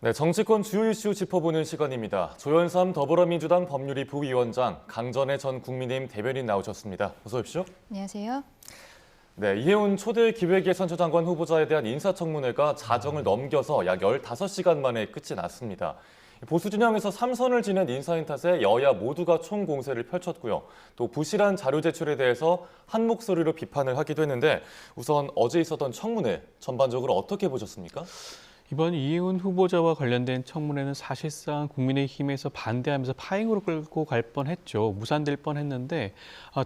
네, 정치권 주요 이슈 짚어보는 시간입니다. 조현삼 더불어민주당 법률위 부위원장, 강전의 전 국민의힘 대변인 나오셨습니다. 어서 오십시오. 안녕하세요. 네, 이해운 초대 기획예산처 장관 후보자에 대한 인사청문회가 자정을 넘겨서 약 15시간 만에 끝이 났습니다. 보수 진영에서 3선을 지낸 인사인 탓에 여야 모두가 총공세를 펼쳤고요. 또 부실한 자료 제출에 대해서 한 목소리로 비판을 하기도 했는데 우선 어제 있었던 청문회 전반적으로 어떻게 보셨습니까? 이번 이해운 후보자와 관련된 청문회는 사실상 국민의힘에서 반대하면서 파행으로 끌고 갈 뻔했죠. 무산될 뻔했는데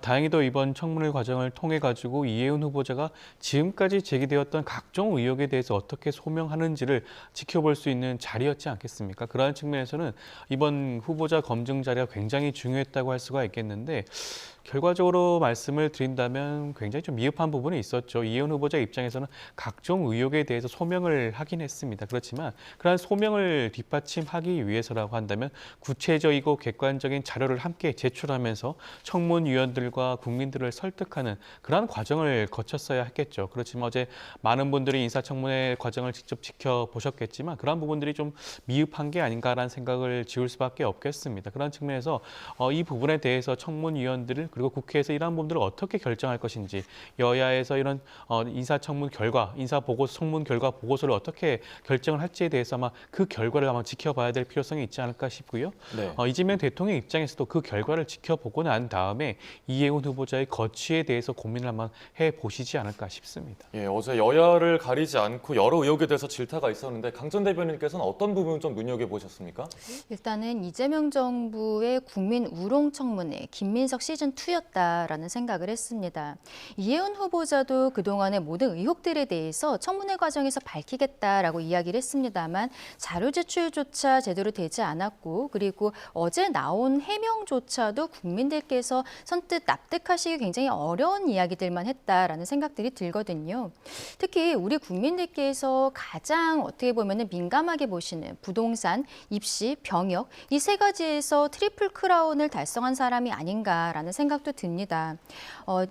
다행히도 이번 청문회 과정을 통해 가지고 이해운 후보자가 지금까지 제기되었던 각종 의혹에 대해서 어떻게 소명하는지를 지켜볼 수 있는 자리였지 않겠습니까? 그러한 측면에서는 이번 후보자 검증 자리가 굉장히 중요했다고 할 수가 있겠는데 결과적으로 말씀을 드린다면 굉장히 좀 미흡한 부분이 있었죠. 이해운 후보자 입장에서는 각종 의혹에 대해서 소명을 하긴 했습니다. 그렇지만 그러한 소명을 뒷받침하기 위해서라고 한다면 구체적이고 객관적인 자료를 함께 제출하면서 청문위원들과 국민들을 설득하는 그러한 과정을 거쳤어야 했겠죠. 그렇지만 어제 많은 분들이 인사청문회 과정을 직접 지켜보셨겠지만 그러한 부분들이 좀 미흡한 게 아닌가라는 생각을 지울 수밖에 없겠습니다. 그런 측면에서 이 부분에 대해서 청문위원들을 그리고 국회에서 이러한 부분들을 어떻게 결정할 것인지 여야에서 이런 인사청문 결과, 청문 결과 보고서를 어떻게 결정을 할지에 대해서 아마 그 결과를 아마 지켜봐야 될 필요성이 있지 않을까 싶고요. 네. 이재명 대통령 입장에서도 그 결과를 지켜보고 난 다음에 이해운 후보자의 거취에 대해서 고민을 한번 해보시지 않을까 싶습니다. 예, 어제 여야를 가리지 않고 여러 의혹에 대해서 질타가 있었는데 강 전 대변인께서는 어떤 부분 좀 눈여겨보셨습니까? 일단은 이재명 정부의 국민 우롱 청문회 김민석 시즌2였다라는 생각을 했습니다. 이해운 후보자도 그동안의 모든 의혹들에 대해서 청문회 과정에서 밝히겠다라고 이야기를 했습니다만 자료 제출조차 제대로 되지 않았고 그리고 어제 나온 해명조차도 국민들께서 선뜻 납득하시기 굉장히 어려운 이야기들만 했다라는 생각들이 들거든요. 특히 우리 국민들께서 가장 어떻게 보면 민감하게 보시는 부동산, 입시, 병역 이 세 가지에서 트리플 크라운을 달성한 사람이 아닌가라는 생각도 듭니다.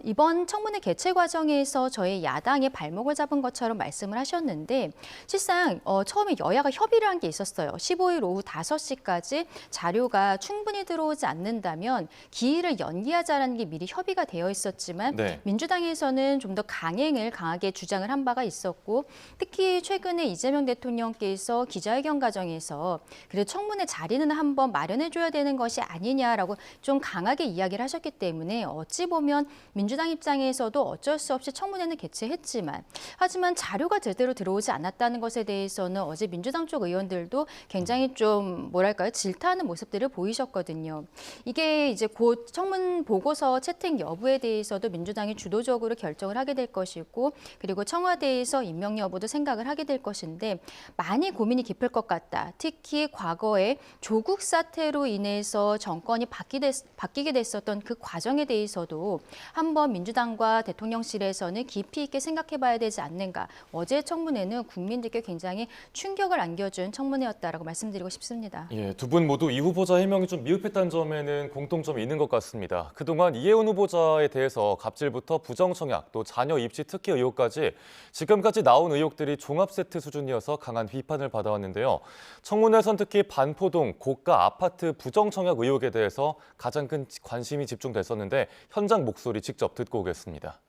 이번 청문회 개최 과정에서 저희 야당의 발목을 잡은 것처럼 말씀을 하셨는데 실상 처음에 여야가 협의를 한 게 있었어요. 15일 오후 5시까지 자료가 충분히 들어오지 않는다면 기일을 연기하자라는 게 미리 협의가 되어 있었지만 네. 민주당에서는 좀 더 강행을 강하게 주장을 한 바가 있었고 특히 최근에 이재명 대통령께서 기자회견 과정에서 그래도 청문회 자리는 한번 마련해줘야 되는 것이 아니냐라고 좀 강하게 이야기를 하셨기 때문에 어찌 보면 민주당 입장에서도 어쩔 수 없이 청문회는 개최했지만 하지만 자료가 제대로 들어오지 않았다는 것에 대해서는 어제 민주당 쪽 의원들도 굉장히 좀 뭐랄까요 질타하는 모습들을 보이셨거든요. 이게 이제 곧 청문 보고서 채택 여부에 대해서도 민주당이 주도적으로 결정을 하게 될 것이고 그리고 청와대에서 임명 여부도 생각을 하게 될 것인데 많이 고민이 깊을 것 같다. 특히 과거에 조국 사태로 인해서 정권이 바뀌게 됐었던 그 과정에 대해서도 한번 민주당과 대통령실에서는 깊이 있게 생각해 봐야 되지 않는가. 어제 청문회는 국민들께 굉장히 충격을 안겨준 청문회였다라고 말씀드리고 싶습니다. 예, 두 분 모두 이 후보자 해명이 좀 미흡했다는 점에는 공통점이 있는 것 같습니다. 그동안 이해운 후보자에 대해서 갑질부터 부정청약, 또 자녀 입시 특혜 의혹까지 지금까지 나온 의혹들이 종합 세트 수준이어서 강한 비판을 받아왔는데요. 청문회에선 특히 반포동 고가 아파트 부정청약 의혹에 대해서 가장 큰 관심이 집중됐었는데 현장 목소리 직접 듣고 오겠습니다.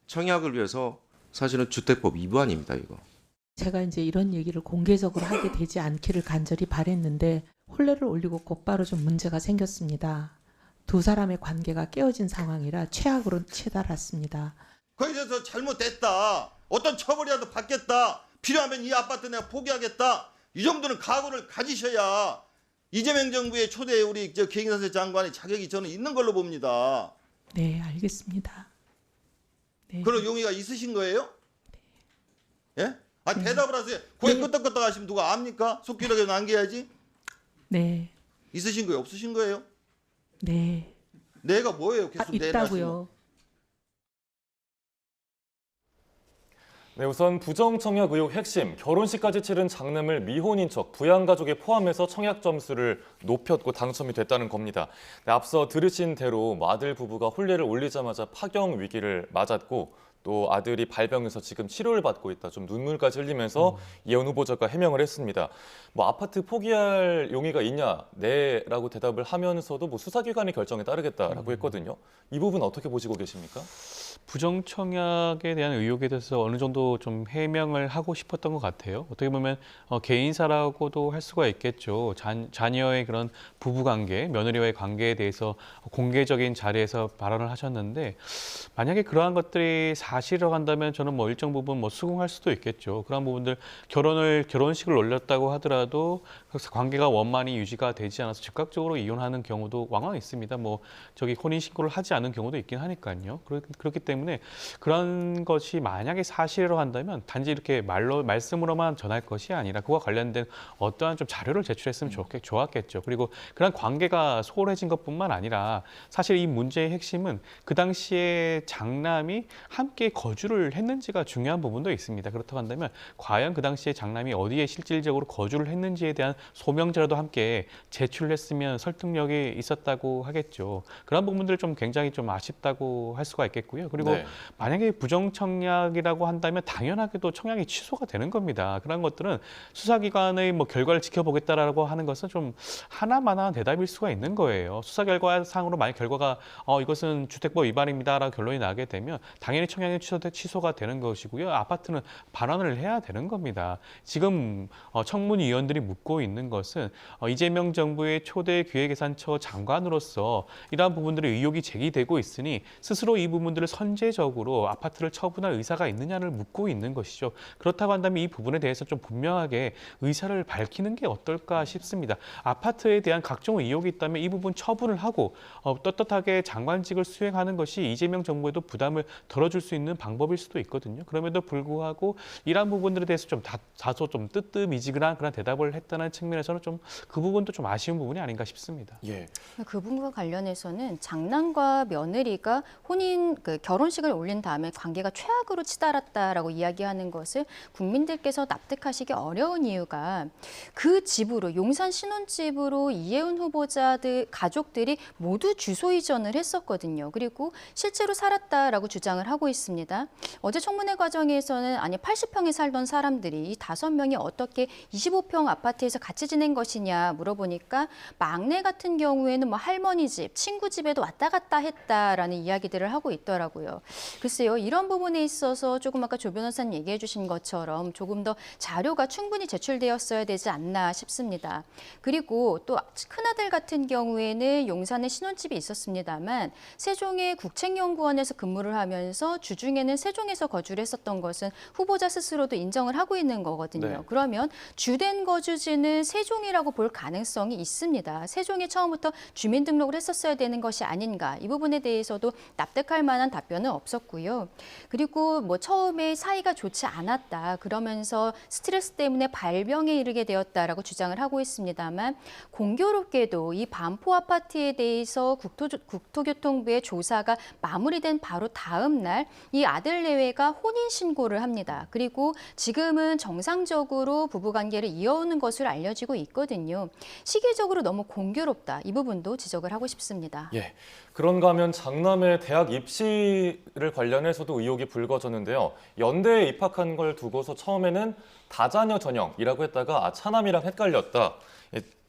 청약을 위해서 사실은 주택법 위반입니다, 이거. 제가 이제 이런 얘기를 공개적으로 하게 되지 않기를 간절히 바랬는데 혼례를 올리고 곧바로 좀 문제가 생겼습니다. 두 사람의 관계가 깨어진 상황이라 최악으로 치달았습니다. 거기에 대해서 잘못됐다. 어떤 처벌이라도 받겠다. 필요하면 이 아파트 내가 포기하겠다. 이 정도는 각오를 가지셔야 이재명 정부의 초대 우리 기획인사세 장관의 자격이 저는 있는 걸로 봅니다. 네, 알겠습니다. 네. 그런 용의가 있으신 거예요? 예? 아니 대답을 하세요. 고개 끄덕끄덕 하시면 누가 압니까? 속기록에 남겨야지. 네, 있으신 거예요? 없으신 거예요? 네. 내가 뭐예요? 계속 있다고요. 네, 우선 부정청약 의혹 핵심, 결혼식까지 치른 장남을 미혼인 척 부양가족에 포함해서 청약 점수를 높였고 당첨이 됐다는 겁니다. 네, 앞서 들으신 대로 아들 부부가 혼례를 올리자마자 파경 위기를 맞았고 또 아들이 발병해서 지금 치료를 받고 있다. 좀 눈물까지 흘리면서 이혜원 후보자가 해명을 했습니다. 뭐 아파트 포기할 용의가 있냐? 네라고 대답을 하면서도 뭐 수사기관의 결정에 따르겠다라고 했거든요. 이 부분 어떻게 보시고 계십니까? 부정청약에 대한 의혹에 대해서 어느 정도 좀 해명을 하고 싶었던 것 같아요. 어떻게 보면 개인사라고도 할 수가 있겠죠. 자녀의 그런 부부관계, 며느리와의 관계에 대해서 공개적인 자리에서 발언을 하셨는데 만약에 그러한 것들이 사실이라고 한다면 저는 뭐 일정 부분 뭐 수긍할 수도 있겠죠. 그런 부분들 결혼식을 올렸다고 하더라도 관계가 원만히 유지가 되지 않아서 즉각적으로 이혼하는 경우도 왕왕 있습니다. 뭐 혼인 신고를 하지 않은 경우도 있긴 하니까요. 그렇기 때문에 그런 것이 만약에 사실이라고 한다면 단지 이렇게 말씀으로만 전할 것이 아니라 그와 관련된 어떠한 좀 자료를 제출했으면 좋았겠죠. 그리고 그런 관계가 소홀해진 것뿐만 아니라 사실 이 문제의 핵심은 그 당시에 장남이 함께 거주를 했는지가 중요한 부분도 있습니다. 그렇다고 한다면 과연 그 당시에 장남이 어디에 실질적으로 거주를 했는지에 대한 소명자라도 함께 제출을 했으면 설득력이 있었다고 하겠죠. 그런 부분들을 좀 굉장히 좀 아쉽다고 할 수가 있겠고요. 그리고 네. 만약에 부정청약이라고 한다면 당연하게도 청약이 취소가 되는 겁니다. 그런 것들은 수사기관의 뭐 결과를 지켜보겠다라고 하는 것은 좀 하나만한 대답일 수가 있는 거예요. 수사 결과상으로 만약 결과가 이것은 주택법 위반입니다라고 결론이 나게 되면 당연히 청약이 취소가 되는 것이고요. 아파트는 반환을 해야 되는 겁니다. 지금 청문위원들이 묻고 있는 것은 이재명 정부의 초대 기획예산처 장관으로서 이러한 부분들의 의혹이 제기되고 있으니 스스로 이 부분들을 선제적으로 아파트를 처분할 의사가 있느냐를 묻고 있는 것이죠. 그렇다고 한다면 이 부분에 대해서 좀 분명하게 의사를 밝히는 게 어떨까 싶습니다. 아파트에 대한 각종 의혹이 있다면 이 부분 처분을 하고 떳떳하게 장관직을 수행하는 것이 이재명 정부에도 부담을 덜어줄 수 있는 방법일 수도 있거든요. 그럼에도 불구하고 이러한 부분들에 대해서 좀 다소 좀 뜨뜻미지근한 그런 대답을 했다는 측면에서는 좀 그 부분도 좀 아쉬운 부분이 아닌가 싶습니다. 예. 그 부분과 관련해서는 장남과 며느리가 결혼식을 올린 다음에 관계가 최악으로 치달았다라고 이야기하는 것을 국민들께서 납득하시기 어려운 이유가 그 집으로 용산 신혼집으로 이혜원 후보자들 가족들이 모두 주소 이전을 했었거든요. 그리고 실제로 살았다라고 주장을 하고 있습니다. 어제 청문회 과정에서는 80평에 살던 사람들이 이 5명이 어떻게 25평 아파트에서 같이 지낸 것이냐 물어보니까 막내 같은 경우에는 뭐 할머니 집, 친구 집에도 왔다 갔다 했다라는 이야기들을 하고 있더라고요. 글쎄요, 이런 부분에 있어서 조금 아까 조 변호사님 얘기해 주신 것처럼 조금 더 자료가 충분히 제출되었어야 되지 않나 싶습니다. 그리고 또 큰아들 같은 경우에는 용산에 신혼집이 있었습니다만 세종의 국책연구원에서 근무를 하면서 주중에는 세종에서 거주를 했었던 것은 후보자 스스로도 인정을 하고 있는 거거든요. 네. 그러면 주된 거주지는 세종이라고 볼 가능성이 있습니다. 세종에 처음부터 주민등록을 했었어야 되는 것이 아닌가. 이 부분에 대해서도 납득할 만한 답변은 없었고요. 그리고 뭐 처음에 사이가 좋지 않았다. 그러면서 스트레스 때문에 발병에 이르게 되었다라고 주장을 하고 있습니다만 공교롭게도 이 반포 아파트에 대해서 국토교통부의 조사가 마무리된 바로 다음 날 이 아들 내외가 혼인 신고를 합니다. 그리고 지금은 정상적으로 부부관계를 이어오는 것으로 알려지고 있거든요. 시기적으로 너무 공교롭다. 이 부분도 지적을 하고 싶습니다. 예. 그런가 하면 장남의 대학 입시를 관련해서도 의혹이 불거졌는데요. 연대에 입학한 걸 두고서 처음에는 다자녀 전형이라고 했다가 차남이랑 헷갈렸다.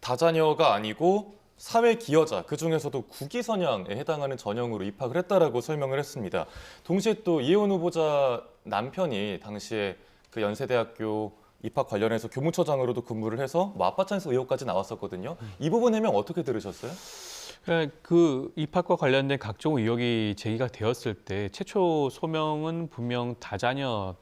다자녀가 아니고 사회 기여자, 그중에서도 국위선양에 해당하는 전형으로 입학을 했다라고 설명을 했습니다. 동시에 또 이혜원 후보자 남편이 당시에 그 연세대학교 입학 관련해서 교무처장으로도 근무를 해서 뭐 아빠 찬스 의혹까지 나왔었거든요. 이 부분 해명 어떻게 들으셨어요? 그 입학과 관련된 각종 의혹이 제기가 되었을 때 최초 소명은 분명 다자녀라고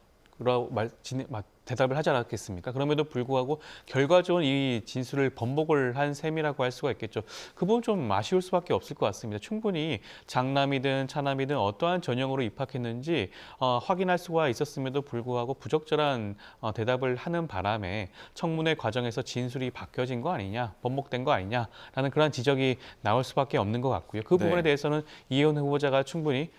대답을 하지 않았겠습니까? 그럼에도 불구하고 결과적으로 이 진술을 번복을 한 셈이라고 할 수가 있겠죠. 그 부분 좀 아쉬울 수밖에 없을 것 같습니다. 충분히 장남이든 차남이든 어떠한 전형으로 입학했는지 확인할 수가 있었음에도 불구하고 부적절한 대답을 하는 바람에 청문회 과정에서 진술이 바뀌어진 거 아니냐, 번복된 거 아니냐라는 그런 지적이 나올 수밖에 없는 것 같고요. 그 부분에 대해서는 이혜원 후보자가 충분히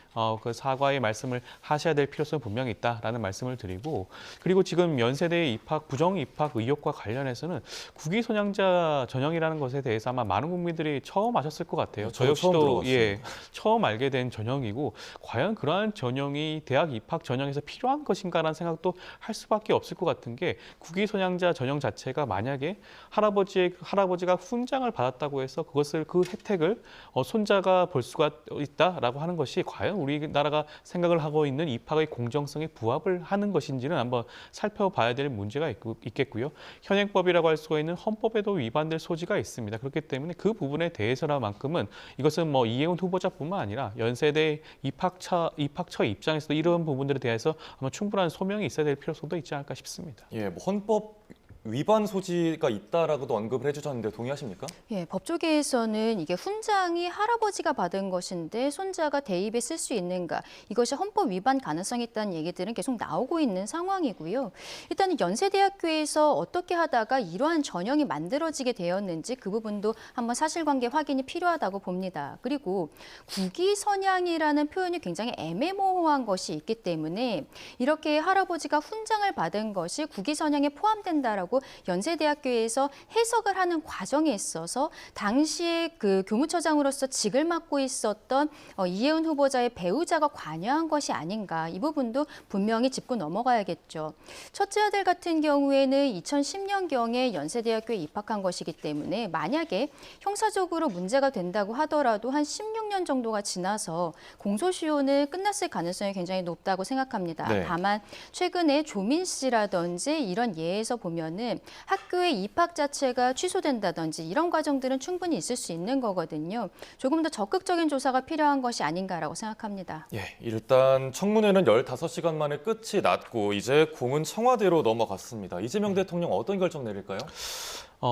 그 사과의 말씀을 하셔야 될 필요성은 분명히 있다라는 말씀을 드리고, 그리고 지금 지금 연세대 입학, 부정 입학 의혹과 관련해서는 국위 선양자 전형이라는 것에 대해서 아마 많은 국민들이 처음 아셨을 것 같아요. 저 저도 처음 역시도 들어봤어요. 처음 알게 된 전형이고 과연 그러한 전형이 대학 입학 전형에서 필요한 것인가라는 생각도 할 수밖에 없을 것 같은 게 국위 선양자 전형 자체가 만약에 할아버지가 훈장을 받았다고 해서 그 혜택을 손자가 볼 수가 있다라고 하는 것이 과연 우리나라가 생각을 하고 있는 입학의 공정성에 부합을 하는 것인지는 한번 살펴봐야 될 문제가 있겠고요. 현행법이라고 할 수가 있는 헌법에도 위반될 소지가 있습니다. 그렇기 때문에 그 부분에 대해서만큼은 이것은 뭐 이혜훈 후보자뿐만 아니라 연세대 입학처 입장에서도 이런 부분들에 대해서 아마 충분한 소명이 있어야 될 필요성도 있지 않을까 싶습니다. 예, 뭐 헌법 위반 소지가 있다라고도 언급을 해주셨는데 동의하십니까? 예, 법조계에서는 이게 훈장이 할아버지가 받은 것인데 손자가 대입에 쓸 수 있는가, 이것이 헌법 위반 가능성이 있다는 얘기들은 계속 나오고 있는 상황이고요. 일단은 연세대학교에서 어떻게 하다가 이러한 전형이 만들어지게 되었는지 그 부분도 한번 사실관계 확인이 필요하다고 봅니다. 그리고 국위선양이라는 표현이 굉장히 애매모호한 것이 있기 때문에 이렇게 할아버지가 훈장을 받은 것이 국위선양에 포함된다라고 연세대학교에서 해석을 하는 과정에 있어서 당시에 그 교무처장으로서 직을 맡고 있었던 이혜훈 후보자의 배우자가 관여한 것이 아닌가, 이 부분도 분명히 짚고 넘어가야겠죠. 첫째 아들 같은 경우에는 2010년경에 연세대학교에 입학한 것이기 때문에 만약에 형사적으로 문제가 된다고 하더라도 한 16년 정도가 지나서 공소시효는 끝났을 가능성이 굉장히 높다고 생각합니다. 네. 다만 최근에 조민 씨라든지 이런 예에서 보면은 학교의 입학 자체가 취소된다든지 이런 과정들은 충분히 있을 수 있는 거거든요. 조금 더 적극적인 조사가 필요한 것이 아닌가라고 생각합니다. 예, 일단 청문회는 15시간 만에 끝이 났고 이제 공은 청와대로 넘어갔습니다. 이재명 대통령 어떤 결정 내릴까요?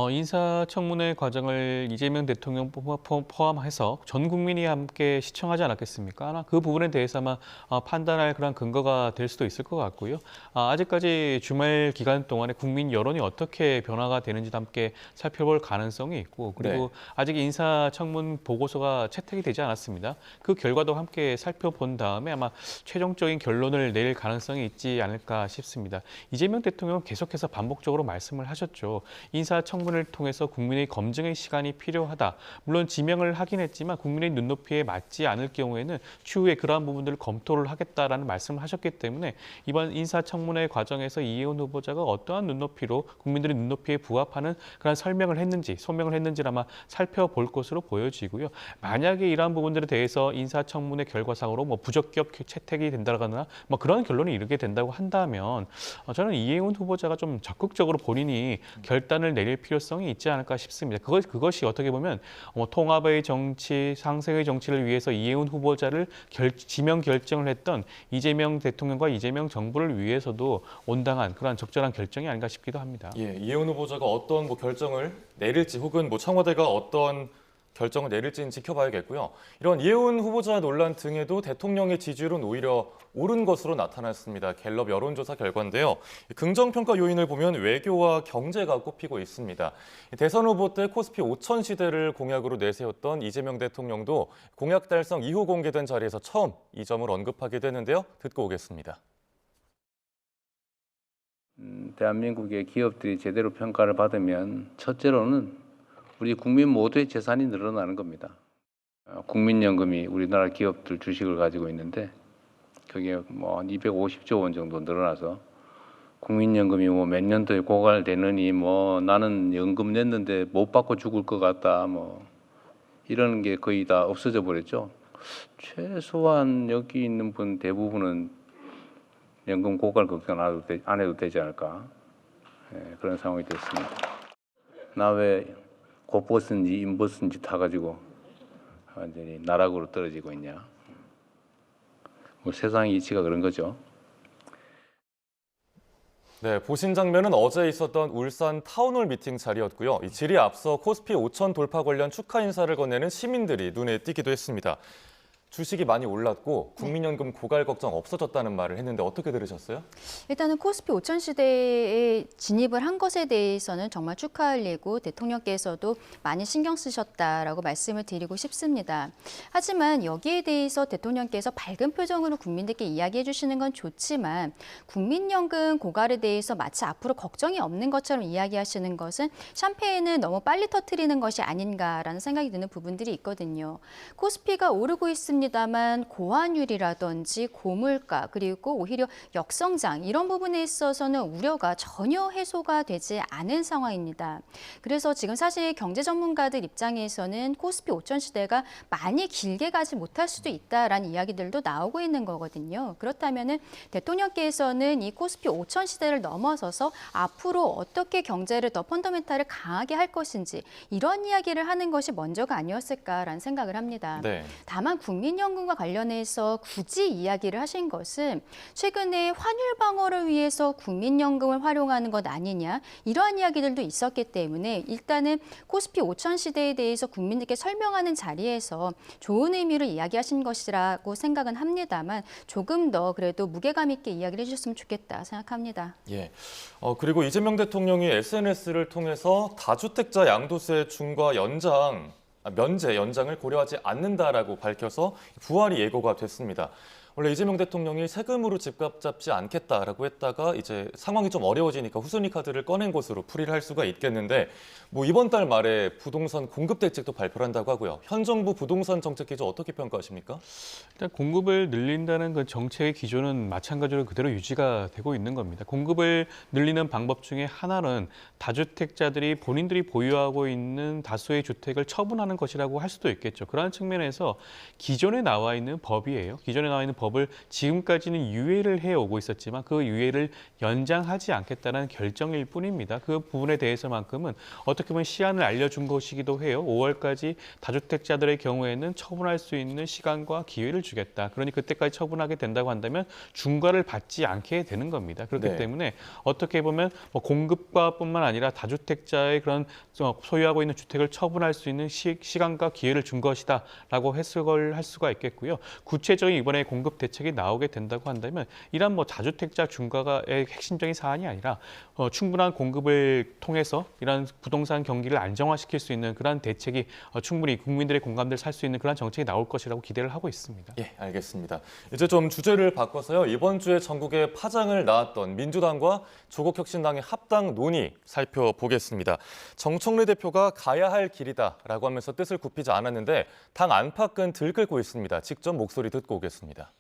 인사청문회 과정을 이재명 대통령 포함해서 전 국민이 함께 시청하지 않았겠습니까? 아마 그 부분에 대해서 아마 판단할 그런 근거가 될 수도 있을 것 같고요. 아직까지 주말 기간 동안에 국민 여론이 어떻게 변화가 되는지도 함께 살펴볼 가능성이 있고, 그리고 네. 아직 인사청문 보고서가 채택이 되지 않았습니다. 그 결과도 함께 살펴본 다음에 아마 최종적인 결론을 내릴 가능성이 있지 않을까 싶습니다. 이재명 대통령은 계속해서 반복적으로 말씀을 하셨죠. 인사청문회를 통해서 국민의 검증의 시간이 필요하다. 물론 지명을 하긴 했지만 국민의 눈높이에 맞지 않을 경우에는 추후에 그러한 부분들을 검토를 하겠다라는 말씀을 하셨기 때문에 이번 인사청문회 과정에서 이혜훈 후보자가 어떠한 눈높이로 국민들의 눈높이에 부합하는 그런 설명을 했는지 소명을 했는지를 아마 살펴볼 것으로 보여지고요. 만약에 이러한 부분들에 대해서 인사청문회 결과상으로 뭐 부적격 채택이 된다거나 뭐 그런 결론에 이르게 된다고 한다면 저는 이혜훈 후보자가 좀 적극적으로 본인이 결단을 내릴 필요성이 있지 않을까 싶습니다. 그것이 어떻게 보면 통합의 정치, 상생의 정치를 위해서 이혜훈 후보자를 지명 결정을 했던 이재명 대통령과 이재명 정부를 위해서도 온당한 그런 적절한 결정이 아닌가 싶기도 합니다. 예, 이혜훈 후보자가 어떤 결정을 내릴지 혹은 청와대가 어떤 결정을 내릴지는 지켜봐야겠고요. 이런 이혜훈 후보자 논란 등에도 대통령의 지지율은 오히려 오른 것으로 나타났습니다. 갤럽 여론조사 결과인데요. 긍정평가 요인을 보면 외교와 경제가 꼽히고 있습니다. 대선 후보 때 코스피 5천 시대를 공약으로 내세웠던 이재명 대통령도 공약 달성 이후 공개된 자리에서 처음 이 점을 언급하게 되는데요. 듣고 오겠습니다. 대한민국의 기업들이 제대로 평가를 받으면 첫째로는 우리 국민 모두의 재산이 늘어나는 겁니다. 국민연금이 우리나라 기업들 주식을 가지고 있는데 그게 뭐 한 250조 원 정도 늘어나서 국민연금이 뭐 몇 년도에 고갈되느니 뭐 나는 연금 냈는데 못 받고 죽을 것 같다 뭐 이런 게 거의 다 없어져 버렸죠. 최소한 여기 있는 분 대부분은 연금 고갈 걱정 안 해도 되지 않을까, 그런 상황이 됐습니다. 나 왜 곧버스인지 인버스인지 타가지고 완전히 나락으로 떨어지고 있냐. 뭐 세상의 이치가 그런 거죠. 네, 보신 장면은 어제 있었던 울산 타운홀 미팅 자리였고요. 이 질의 앞서 코스피 5천 돌파 관련 축하 인사를 건네는 시민들이 눈에 띄기도 했습니다. 주식이 많이 올랐고 국민연금 고갈 걱정 없어졌다는 말을 했는데 어떻게 들으셨어요? 일단은 코스피 5천 시대에 진입을 한 것에 대해서는 정말 축하할 일이고 대통령께서도 많이 신경 쓰셨다라고 말씀을 드리고 싶습니다. 하지만 여기에 대해서 대통령께서 밝은 표정으로 국민들께 이야기해 주시는 건 좋지만 국민연금 고갈에 대해서 마치 앞으로 걱정이 없는 것처럼 이야기하시는 것은 샴페인을 너무 빨리 터뜨리는 것이 아닌가라는 생각이 드는 부분들이 있거든요. 코스피가 오르고 있습니다만 고환율이라든지 고물가 그리고 오히려 역성장 이런 부분에 있어서는 우려가 전혀 해소가 되지 않은 상황입니다. 그래서 지금 사실 경제 전문가들 입장에서는 코스피 5천 시대가 많이 길게 가지 못할 수도 있다라는 이야기들도 나오고 있는 거거든요. 그렇다면은 대통령께서는 이 코스피 5천 시대를 넘어서서 앞으로 어떻게 경제를 더 펀더멘탈을 강하게 할 것인지 이런 이야기를 하는 것이 먼저가 아니었을까라는 생각을 합니다. 네. 다만 국민연금과 관련해서 굳이 이야기를 하신 것은 최근에 환율 방어를 위해서 국민연금을 활용하는 것 아니냐 이러한 이야기들도 있었기 때문에 일단은 코스피 5천 시대에 대해서 국민들께 설명하는 자리에서 좋은 의미로 이야기하신 것이라고 생각은 합니다만 조금 더 그래도 무게감 있게 이야기를 해주셨으면 좋겠다 생각합니다. 예. 그리고 이재명 대통령이 SNS를 통해서 다주택자 양도세 중과 면제 연장을 고려하지 않는다라고 밝혀서 부활이 예고가 됐습니다. 원래 이재명 대통령이 세금으로 집값 잡지 않겠다라고 했다가 이제 상황이 좀 어려워지니까 후순위 카드를 꺼낸 것으로 풀이를 할 수가 있겠는데 뭐 이번 달 말에 부동산 공급 대책도 발표를 한다고 하고요. 현 정부 부동산 정책 기조 어떻게 평가하십니까? 일단 공급을 늘린다는 그 정책의 기조는 마찬가지로 그대로 유지가 되고 있는 겁니다. 공급을 늘리는 방법 중에 하나는 다주택자들이 본인들이 보유하고 있는 다수의 주택을 처분하는 것이라고 할 수도 있겠죠. 그러한 측면에서 기존에 나와 있는 법이에요. 기존에 나와 있는 법을 지금까지는 유예를 해오고 있었지만 그 유예를 연장하지 않겠다는 결정일 뿐입니다. 그 부분에 대해서만큼은 어떻게 보면 시한을 알려준 것이기도 해요. 5월까지 다주택자들의 경우에는 처분할 수 있는 시간과 기회를 주겠다. 그러니 그때까지 처분하게 된다고 한다면 중과를 받지 않게 되는 겁니다. 그렇기 네. 때문에 어떻게 보면 공급과뿐만 아니라 다주택자의 그런 소유하고 있는 주택을 처분할 수 있는 시간과 기회를 준 것이다라고 해석을 할 수가 있겠고요. 구체적인 이번에 공급 대책이 나오게 된다고 한다면 이런 다주택자 중과의 핵심적인 사안이 아니라 충분한 공급을 통해서 이런 부동산 경기를 안정화시킬 수 있는 그런 대책이 충분히 국민들의 공감대를 살 수 있는 그런 정책이 나올 것이라고 기대를 하고 있습니다. 예, 알겠습니다. 이제 좀 주제를 바꿔서요. 이번 주에 전국에 파장을 낳았던 민주당과 조국혁신당의 합당 논의 살펴보겠습니다. 정청래 대표가 가야 할 길이다라고 하면서 뜻을 굽히지 않았는데 당 안팎은 들끓고 있습니다. 직접 목소리 듣고 오겠습니다.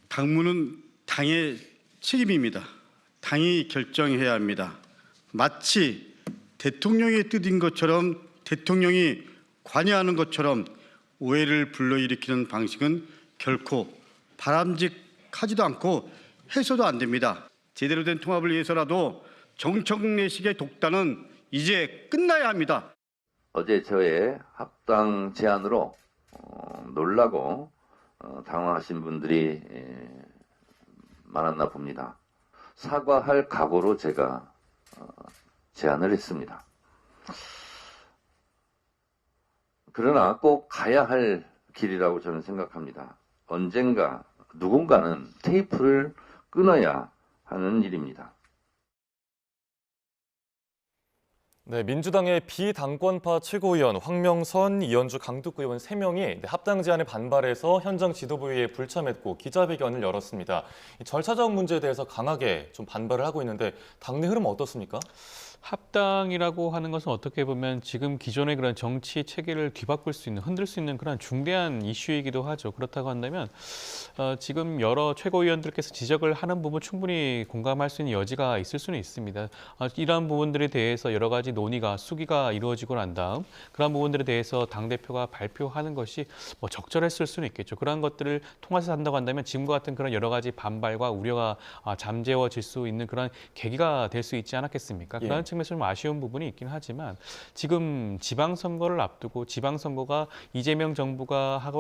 당무는 당의 책임입니다. 당이 결정해야 합니다. 마치 대통령의 뜻인 것처럼 대통령이 관여하는 것처럼 오해를 불러일으키는 방식은 결코 바람직하지도 않고 해서도 안 됩니다. 제대로 된 통합을 위해서라도 정청래식의 독단은 이제 끝나야 합니다. 어제 저의 합당 제안으로 놀라고 당황하신 분들이 많았나 봅니다. 사과할 각오로 제가 제안을 했습니다. 그러나 꼭 가야 할 길이라고 저는 생각합니다. 언젠가 누군가는 테이프를 끊어야 하는 일입니다. 네, 민주당의 비당권파 최고위원 황명선, 이현주, 강두구 의원 3명이 합당 제안에 반발해서 현장 지도부에 불참했고 기자회견을 열었습니다. 이 절차적 문제에 대해서 강하게 좀 반발을 하고 있는데 당내 흐름 어떻습니까? 합당이라고 하는 것은 어떻게 보면 지금 기존의 그런 정치 체계를 뒤바꿀 수 있는, 흔들 수 있는 그런 중대한 이슈이기도 하죠. 그렇다고 한다면 지금 여러 최고위원들께서 지적을 하는 부분 충분히 공감할 수 있는 여지가 있을 수는 있습니다. 이러한 부분들에 대해서 여러 가지 논의가, 수기가 이루어지고 난 다음 그런 부분들에 대해서 당대표가 발표하는 것이 적절했을 수는 있겠죠. 그러한 것들을 통해서 한다고 한다면 지금과 같은 그런 여러 가지 반발과 우려가 잠재워질 수 있는 그런 계기가 될 수 있지 않았겠습니까? 예. 그런 측면에서 좀 아쉬운 부분이 있긴 하지만 지금 지방선거를 앞두고 지방선거가 이재명 정부가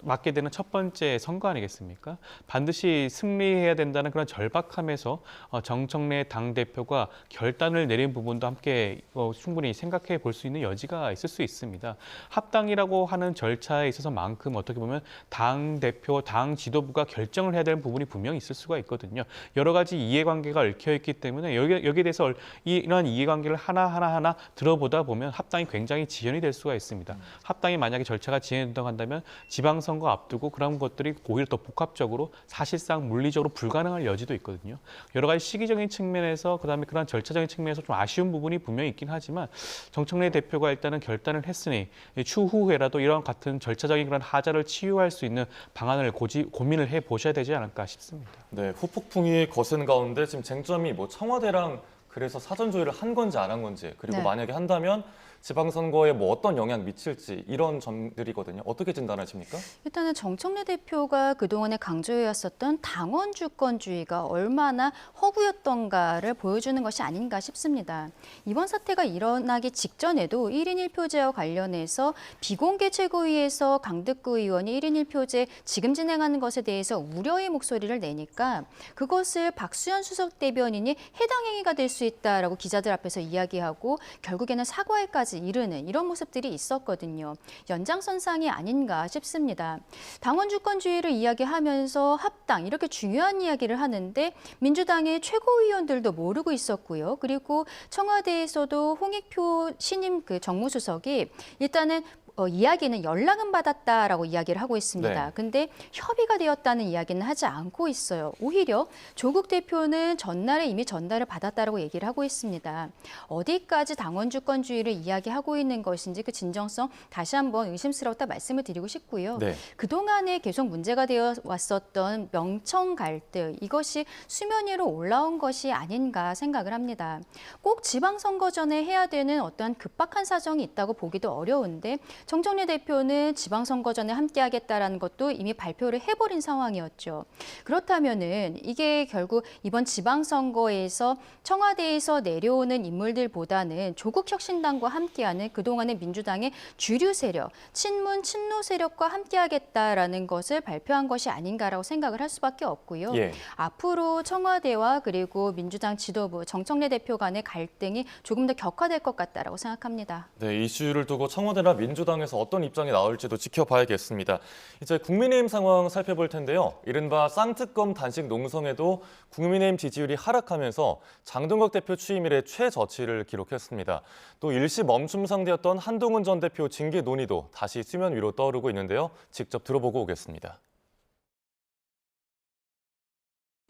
맡게 되는 첫 번째 선거 아니겠습니까? 반드시 승리해야 된다는 그런 절박함에서 정청래 당대표가 결단을 내린 부분도 함께 충분히 생각해 볼 수 있는 여지가 있을 수 있습니다. 합당이라고 하는 절차에 있어서만큼 어떻게 보면 당대표, 당 지도부가 결정을 해야 되는 부분이 분명히 있을 수가 있거든요. 여러 가지 이해관계가 얽혀있기 때문에 여기에 대해서 이러한 이해관계를 하나하나 들어보다 보면 합당이 굉장히 지연이 될 수가 있습니다. 합당이 만약에 절차가 지연된다고 한다면 지방선거 앞두고 그런 것들이 오히려 더 복합적으로 사실상 물리적으로 불가능할 여지도 있거든요. 여러 가지 시기적인 측면에서 그다음에 그런 절차적인 측면에서 좀 아쉬운 부분이 분명히 있긴 하지만 정청래 대표가 일단은 결단을 했으니 추후에라도 이런 같은 절차적인 그런 하자를 치유할 수 있는 방안을 고민을 해 보셔야 되지 않을까 싶습니다. 네, 후폭풍이 거센 가운데 지금 쟁점이 뭐 청와대랑 그래서 사전 조율을 한 건지 안 한 건지, 그리고 네. 만약에 한다면 지방선거에 뭐 어떤 영향 미칠지 이런 점들이거든요. 어떻게 진단하십니까? 일단은 정청래 대표가 그동안에 강조해왔었던 당원 주권주의가 얼마나 허구였던가를 보여주는 것이 아닌가 싶습니다. 이번 사태가 일어나기 직전에도 1인 1표제와 관련해서 비공개 최고위에서 강득구 의원이 1인 1표제 지금 진행하는 것에 대해서 우려의 목소리를 내니까 그것을 박수현 수석 대변인이 해당 행위가 될 수 있다라고 기자들 앞에서 이야기하고 결국에는 사과에까지 이르는 이런 모습들이 있었거든요. 연장선상이 아닌가 싶습니다. 당원 주권주의를 이야기하면서 합당 이렇게 중요한 이야기를 하는데 민주당의 최고위원들도 모르고 있었고요. 그리고 청와대에서도 홍익표 신임 정무수석이 일단은 이야기는 연락은 받았다라고 이야기를 하고 있습니다. 네. 근데 협의가 되었다는 이야기는 하지 않고 있어요. 오히려 조국 대표는 전날에 이미 전달을 받았다라고 얘기를 하고 있습니다. 어디까지 당원 주권주의를 이야기하고 있는 것인지 그 진정성 다시 한번 의심스럽다 말씀을 드리고 싶고요. 네. 그동안에 계속 문제가 되어 왔었던 명청 갈등 이것이 수면 위로 올라온 것이 아닌가 생각을 합니다. 꼭 지방선거 전에 해야 되는 어떠한 급박한 사정이 있다고 보기도 어려운데 정청래 대표는 지방선거 전에 함께하겠다라는 것도 이미 발표를 해버린 상황이었죠. 그렇다면은 이게 결국 이번 지방선거에서 청와대에서 내려오는 인물들보다는 조국혁신당과 함께하는 그동안의 민주당의 주류 세력, 친문, 친노 세력과 함께하겠다라는 것을 발표한 것이 아닌가라고 생각을 할 수밖에 없고요. 예. 앞으로 청와대와 그리고 민주당 지도부, 정청래 대표 간의 갈등이 조금 더 격화될 것 같다라고 생각합니다. 네, 이슈를 두고 청와대나 민주당에서 어떤 입장이 나올지도 지켜봐야겠습니다. 이제 국민의힘 상황 살펴볼 텐데요. 이른바 쌍특검 단식 농성에도 국민의힘 지지율이 하락하면서 장동혁 대표 취임 이래 최저치를 기록했습니다. 또 일시 멈춤 상대였던 한동훈 전 대표 징계 논의도 다시 수면 위로 떠오르고 있는데요. 직접 들어보고 오겠습니다.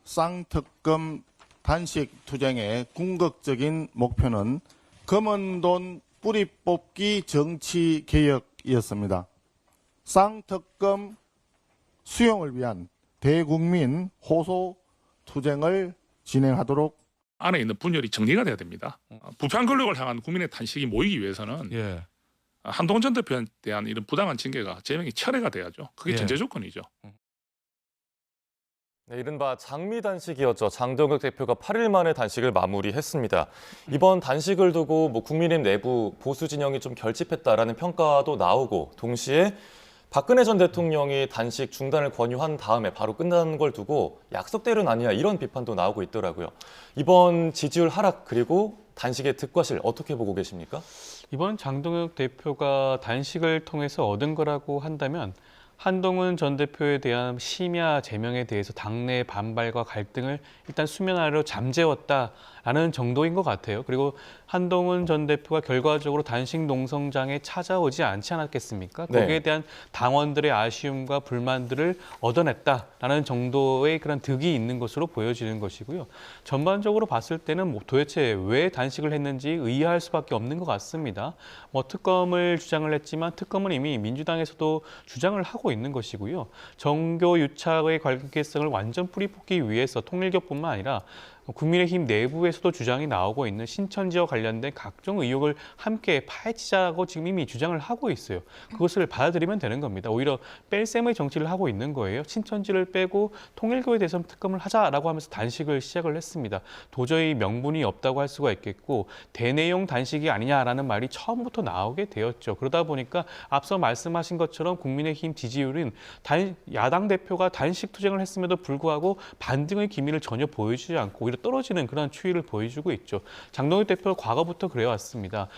쌍특검 단식 투쟁의 궁극적인 목표는 검은 돈 뿌리 뽑기 정치 개혁이었습니다. 쌍특검 수용을 위한 대국민 호소 투쟁을 진행하도록 안에 있는 분열이 정리가 돼야 됩니다. 부패한 권력을 향한 국민의 탄식이 모이기 위해서는 한동훈 전 대표에 대한 이런 부당한 징계가 제명이 철회가 돼야죠. 그게 전제 조건이죠. 네, 이른바 장미 단식이었죠. 장동혁 대표가 8일 만에 단식을 마무리했습니다. 이번 단식을 두고 국민의힘 내부 보수 진영이 좀 결집했다라는 평가도 나오고 동시에 박근혜 전 대통령이 단식 중단을 권유한 다음에 바로 끝나는 걸 두고 약속대로는 아니야 이런 비판도 나오고 있더라고요. 이번 지지율 하락 그리고 단식의 득과실 어떻게 보고 계십니까? 이번 장동혁 대표가 단식을 통해서 얻은 거라고 한다면 한동훈 전 대표에 대한 심야 제명에 대해서 당내 반발과 갈등을 일단 수면 아래로 잠재웠다라는 정도인 것 같아요. 그리고 한동훈 전 대표가 결과적으로 단식 농성장에 찾아오지 않지 않았겠습니까? 거기에 네. 대한 당원들의 아쉬움과 불만들을 얻어냈다라는 정도의 그런 득이 있는 것으로 보여지는 것이고요. 전반적으로 봤을 때는 도대체 왜 단식을 했는지 의아할 수밖에 없는 것 같습니다. 특검을 주장을 했지만 특검은 이미 민주당에서도 주장을 하고 있는 것이고요. 정교 유착의 관계성을 완전 뿌리 뽑기 위해서 통일교뿐만 아니라 국민의힘 내부에서도 주장이 나오고 있는 신천지와 관련된 각종 의혹을 함께 파헤치자고 지금 이미 주장을 하고 있어요. 그것을 받아들이면 되는 겁니다. 오히려 뺄셈의 정치를 하고 있는 거예요. 신천지를 빼고 통일교에 대해서 특검을 하자라고 하면서 단식을 시작을 했습니다. 도저히 명분이 없다고 할 수가 있겠고 대내용 단식이 아니냐라는 말이 처음부터 나오게 되었죠. 그러다 보니까 앞서 말씀하신 것처럼 국민의힘 지지율은 야당 대표가 단식 투쟁을 했음에도 불구하고 반등의 기미를 전혀 보여주지 않고 오히려 떨어지는 그런 추이를 보여주고 있죠. 장동혁 대표 과거부터 그래왔습니다.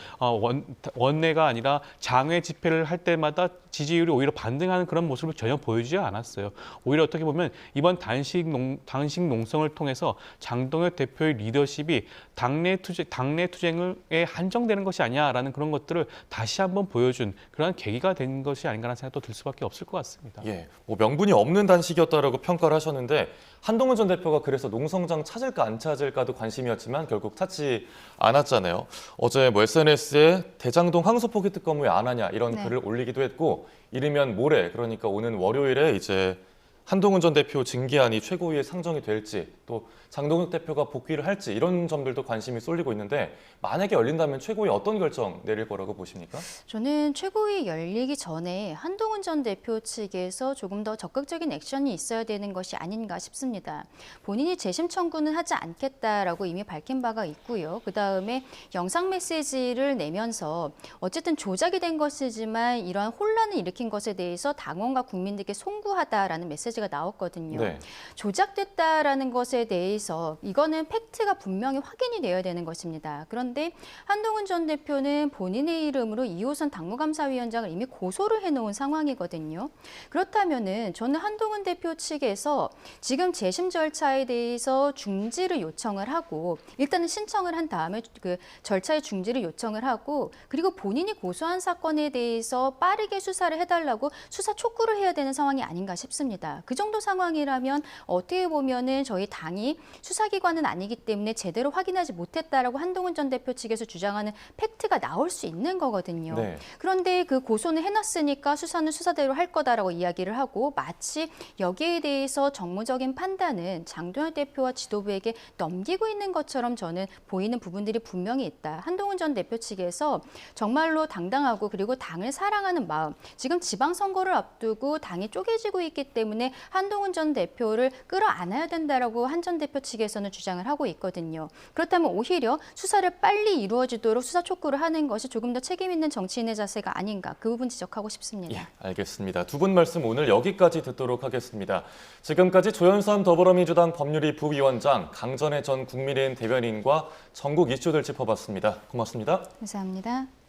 원내가 아니라 장외 집회를 할 때마다 지지율이 오히려 반등하는 그런 모습을 전혀 보여주지 않았어요. 오히려 어떻게 보면 이번 단식 농성을 통해서 장동혁 대표의 리더십이 당내 투쟁에 한정되는 것이 아니냐라는 그런 것들을 다시 한번 보여준 그런 계기가 된 것이 아닌가라는 생각도 들 수밖에 없을 것 같습니다. 예, 뭐 명분이 없는 단식이었다라고 평가를 하셨는데 한동훈 전 대표가 그래서 농성장 찾을까 안 찾을까도 관심이었지만 결국 찾지 않았잖아요. 어제 뭐 SNS에 대장동 항소 포기 특검 왜 안 하냐 이런 글을 올리기도 했고 이르면 모레 그러니까 오는 월요일에 이제 한동훈 전 대표 징계안이 최고위에 상정이 될지 또 장동혁 대표가 복귀를 할지 이런 점들도 관심이 쏠리고 있는데 만약에 열린다면 최고위 어떤 결정 내릴 거라고 보십니까? 저는 최고위 열리기 전에 한동훈 전 대표 측에서 조금 더 적극적인 액션이 있어야 되는 것이 아닌가 싶습니다. 본인이 재심 청구는 하지 않겠다라고 이미 밝힌 바가 있고요. 그다음에 영상 메시지를 내면서 어쨌든 조작이 된 것이지만 이러한 혼란을 일으킨 것에 대해서 당원과 국민들께 송구하다라는 메시지가 나왔거든요. 네. 조작됐다라는 것에 대해서 이거는 팩트가 분명히 확인이 되어야 되는 것입니다. 그런데 한동훈 전 대표는 본인의 이름으로 2호선 당무감사위원장을 이미 고소를 해놓은 상황이거든요. 그렇다면은 저는 한동훈 대표 측에서 지금 재심 절차에 대해서 중지를 요청을 하고 일단은 신청을 한 다음에 그 절차의 중지를 요청을 하고 그리고 본인이 고소한 사건에 대해서 빠르게 수사를 해달라고 수사 촉구를 해야 되는 상황이 아닌가 싶습니다. 그 정도 상황이라면 어떻게 보면은 저희 당이 수사기관은 아니기 때문에 제대로 확인하지 못했다라고 한동훈 전 대표 측에서 주장하는 팩트가 나올 수 있는 거거든요. 네. 그런데 그 고소는 해놨으니까 수사는 수사대로 할 거다라고 이야기를 하고 마치 여기에 대해서 정무적인 판단은 장동혁 대표와 지도부에게 넘기고 있는 것처럼 저는 보이는 부분들이 분명히 있다. 한동훈 전 대표 측에서 정말로 당당하고 그리고 당을 사랑하는 마음, 지금 지방선거를 앞두고 당이 쪼개지고 있기 때문에 한동훈 전 대표를 끌어안아야 된다라고 한 전 대표 측에서는 주장을 하고 있거든요. 그렇다면 오히려 수사를 빨리 이루어지도록 수사 촉구를 하는 것이 조금 더 책임 있는 정치인의 자세가 아닌가 그 부분 지적하고 싶습니다. 예, 알겠습니다. 두 분 말씀 오늘 여기까지 듣도록 하겠습니다. 지금까지 조현선 더불어민주당 법률위 부위원장, 강전혜 전 국민의힘 대변인과 전국 이슈들 짚어봤습니다. 고맙습니다. 감사합니다.